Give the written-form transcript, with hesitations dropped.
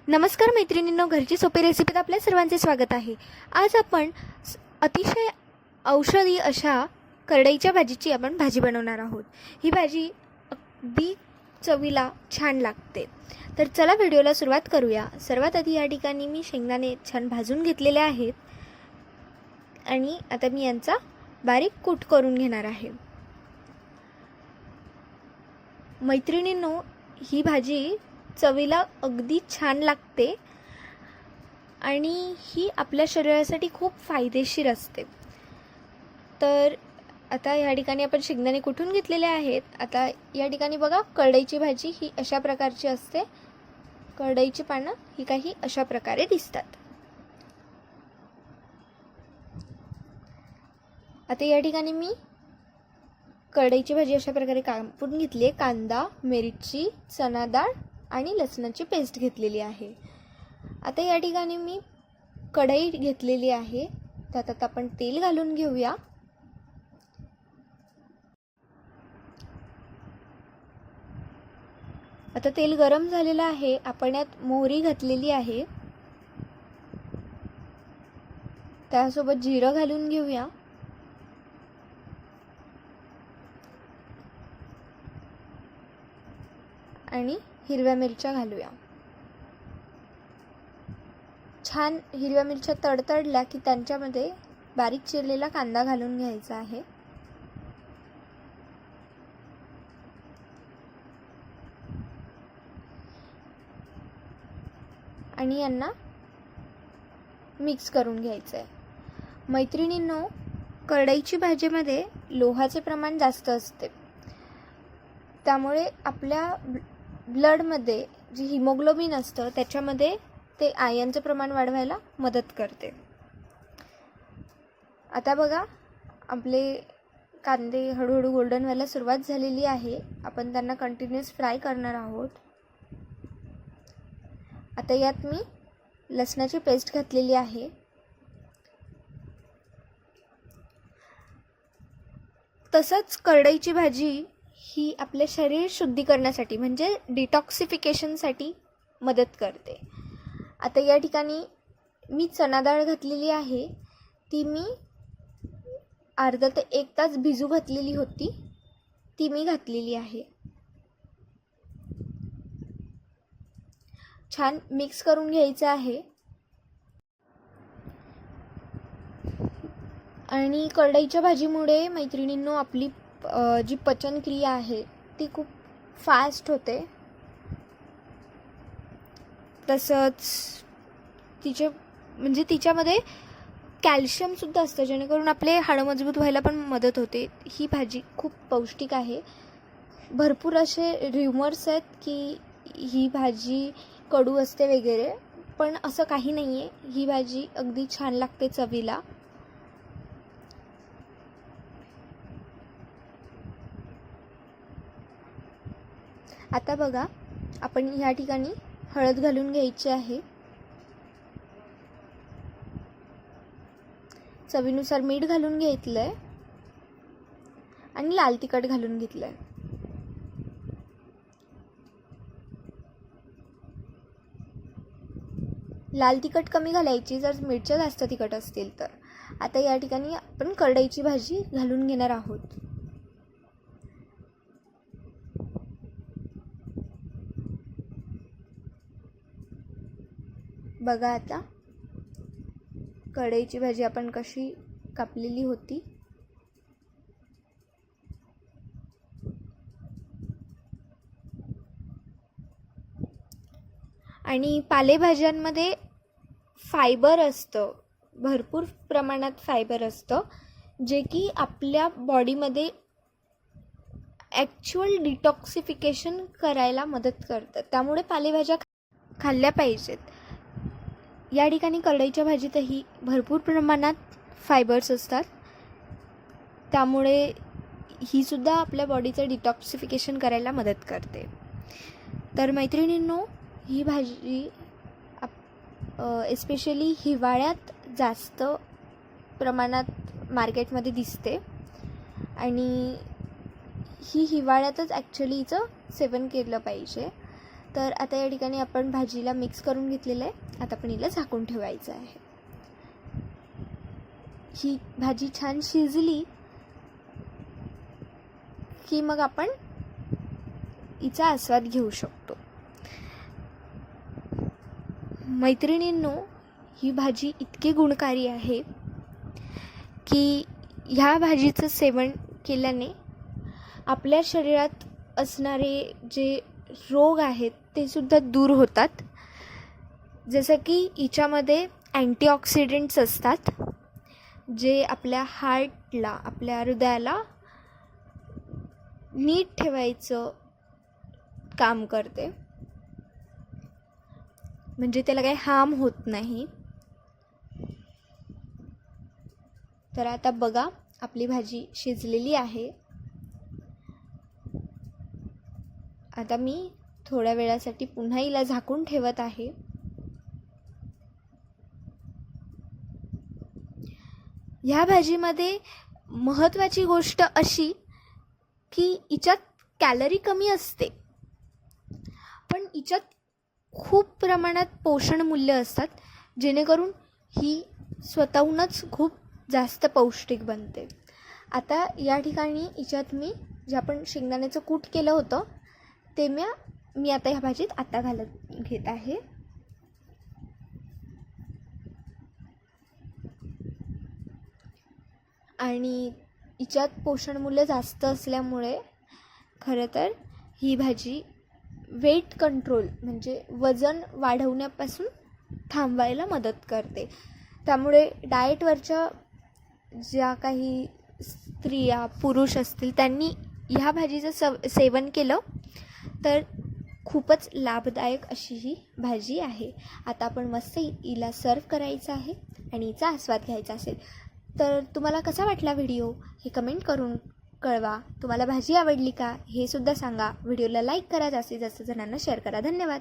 नमस्कार मैत्रिणींनो, घरची सोपी रेसिपीत आपल्या सर्वांचे स्वागत आहे। आज आपण अतिशय औषधी अशा करडईच्या भाजीची आपण भाजी बनवणार आहोत। ही भाजी अगदी चवीला छान लागते। तर चला व्हिडिओला सुरुवात करूया। सर्वात आधी या ठिकाणी मी शेंगदाणे छान भाजून घेतलेले आहेत आणि आता मी यांचा बारीक कूट करून घेणार आहे। मैत्रिणींनो, ही भाजी चवीला अगदी छान लागते आणि ही आपल्या शरीरासाठी खूप फायदेशीर असते। तर आता या ठिकाणी आपण शेंगदाणे कुटून घेतलेले आहेत। आता या ठिकाणी बघा, करडईची भाजी ही अशा प्रकारची असते। करडईची पानं ही काही अशा प्रकारे दिसतात। आता या ठिकाणी मी करडईची भाजी अशा प्रकारे कापून घेतली आहे। कांदा, मिरची, चणा डाळ आणि लसणाची पेस्ट घेतलेली आहे। आता या ठिकाणी मी कढई घेतलेली आहे, त्यात आता आपण तेल घालून घेऊया। आता तेल गरम झालेलं आहे, आपण यात मोहरी घातलेली आहे, त्यासोबत जिरं घालून घेऊया आणि हिरव्या मिरच्या घालूया। छान हिरव्या मिरच्या तडतडल्या की त्यांच्यामध्ये बारीक चिरलेला कांदा घालून घ्यायचा आहे आणि यांना मिक्स करून घ्यायचं आहे। मैत्रिणींनो, करडईची भाजीमध्ये लोहाचे प्रमाण जास्त असते, त्यामुळे आपल्या ब्लडमध्ये जी हिमोग्लोबिन असतं त्याच्यामध्ये ते आयर्नचं प्रमाण वाढवायला मदत करते। आता बघा, आपले कांदे हळूहळू गोल्डन व्हायला सुरुवात झालेली आहे। आपण त्यांना कंटिन्युअस फ्राय करणार आहोत। आता यात मी लसणाची पेस्ट घातलेली आहे। तसंच करडईची भाजी ही आपले शरीर शुद्धीकरणासाठी म्हणजे डिटॉक्सिफिकेशनसाठी मदत करते। आता या ठिकाणी मी चणा डाळ घातलेली आहे, ती मी अर्धा ते 1 तास भिजू घातलेली होती, ती मी घातलेली आहे। छान मिक्स करून घ्यायचं आहे आणि करडईच्या भाजीमुळे मैत्रिणींनो आपली जी पचनक्रिया आहे ती खूप फास्ट होते। तसंच तिच्यामध्ये कॅल्शियमसुद्धा असतं, जेणेकरून आपले हाडं मजबूत व्हायला पण मदत होते। ही भाजी खूप पौष्टिक आहे। भरपूर असे र्युमर्स आहेत की ही भाजी कडू असते वगैरे, पण असं काही नाही आहे। ही भाजी अगदी छान लागते चवीला। आता बघा, आपण या ठिकाणी हळद घालून घ्यायची आहे, चवीनुसार मीठ घालून घेतलंय आणि लाल तिखट घालून घेतलंय। लाल तिखट कमी घालायची जर मिरच्या जास्त तिखट असतील तर। आता या ठिकाणी आपण करडईची भाजी घालून घेणार आहोत। बघा, आता कढईची भाजी आपण कशी कापलेली होती। आणि पालेभाज्यांमध्ये फायबर असतं, भरपूर प्रमाणात फायबर असतं, जे की आपल्या बॉडीमध्ये ॲक्च्युअल डिटॉक्सिफिकेशन करायला मदत करतं। त्यामुळे पालेभाज्या खाल्ल्या पाहिजेत। या ठिकाणी करडईच्या भाजीतही भरपूर प्रमाणात फायबर्स असतात, त्यामुळे ही सुद्धा आपल्या बॉडीचं डिटॉक्सिफिकेशन करायला मदत करते। तर मैत्रिणींनो, ही भाजी एस्पेशली हिवाळ्यात जास्त प्रमाणात मार्केटमध्ये दिसते आणि ही हिवाळ्यातच ॲक्च्युली हिचं सेवन केलं पाहिजे। तर आता या ठिकाणी आपण भाजीला मिक्स करून घेतलेलं आहे. आता आपण हिला झाकून ठेवायचं आहे. ही भाजी छान शिजली की मग आपण हिचा आस्वाद घेऊ शकतो. मैत्रिणींनो, ही भाजी इतकी गुणकारी आहे की ह्या भाजीचं सेवन केल्याने आपल्या शरीरात असणारे जे रोग आहेत ते सुद्धा दूर होतात. जसं की हिच्यामध्ये अँटीऑक्सिडंट्स असतात जे आपल्या हार्टला, आपल्या हृदयाला नीट ठेवायचं काम करते, म्हणजे त्याला काही हार्म होत नाही. तर आता बघा, आपली भाजी शिजलेली आहे. आता मी थोड्या वेळासाठी पुन्हा हिला झाकून ठेवत आहे. ह्या भाजीमध्ये महत्त्वाची गोष्ट अशी की हिच्यात कॅलरी कमी असते, पण हिच्यात खूप प्रमाणात पोषण मूल्य असतात, जेणेकरून ही स्वतःहूनच खूप जास्त पौष्टिक बनते. आता या ठिकाणी हिच्यात मी जे आपण शेंगदाण्याचं कूट केलं होतं ते मी आता ह्या भाजीत आता घालत घेत आहे. आणि हिच्यात पोषण मूल्य जास्त असल्यामुळे खरं तर ही भाजी वेट कंट्रोल म्हणजे वजन वाढवण्यापासून थांबवायला मदत करते. त्यामुळे डाएटवरच्या ज्या काही स्त्रिया पुरुष असतील त्यांनी ह्या भाजीचं सेवन केलं तर खूपच लाभदायक अशी ही भाजी आहे. आता आपण मस्त हिला सर्व करायचं आहे आणि हिचा आस्वाद घ्यायचा असेल तर तुम्हाला कसा वाटला व्हिडिओ हे कमेंट करून कळवा. तुम्हाला भाजी आवडली का हे सुद्धा सांगा. व्हिडिओला लाईक करा, जास्तीत जास्त जणांना शेअर करा. धन्यवाद.